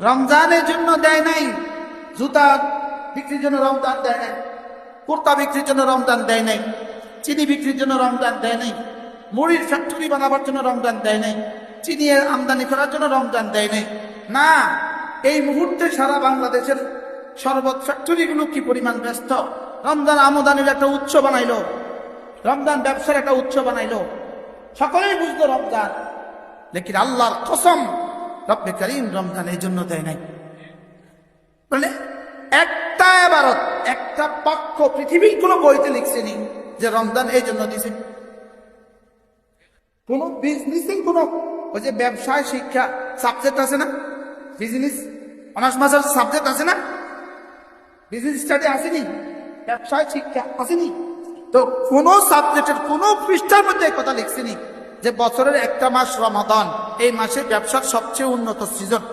রমজানের জন্য দেয় নাই, জুতা বিক্রির জন্য রমজান দেয় নাই, কুর্তা বিক্রির জন্য রমজান দেয় নাই, চিনি বিক্রির জন্য রমজান দেয় নাই, মুড়ির ফ্যাক্টরি বানাবার জন্য রমজান দেয় নাই, চিনি আমদানি করার জন্য রমজান দেয় নাই। না, এই মুহূর্তে সারা বাংলাদেশের শরবত ফ্যাক্টরিগুলো কি পরিমাণ ব্যস্ত, রমজান আমদানির একটা উৎস বানাইলো, রমজান ব্যবসার একটা উৎস বানাইলো, সকলেই বুঝলো রমজান। লেকিন আল্লাহর কসম, রব্বে কারীম রমজান এই জন্য দেয় নাই। মানে একটা এবারত, একটা পক্ষ পৃথিবীর কোনো বইতে লিখছেনি যে রমজান এই জন্য দিছে। কোন বিজনেসিং কোন ওই যে ব্যবসায় শিক্ষা সাবজেক্ট আছে না, বিজনেস অনার্স মাস্টার্স সাবজেক্ট আছে না, বিজনেস স্টাডি আসেনি, ব্যবসায় শিক্ষা আসেনি, তো কোন সাবজেক্টের কোন পৃষ্ঠার মধ্যে কথা লিখছেনি যে বছরের একটা মাস রমাদান, এই মাসে ব্যবসার সবচেয়ে উন্নত সিজন।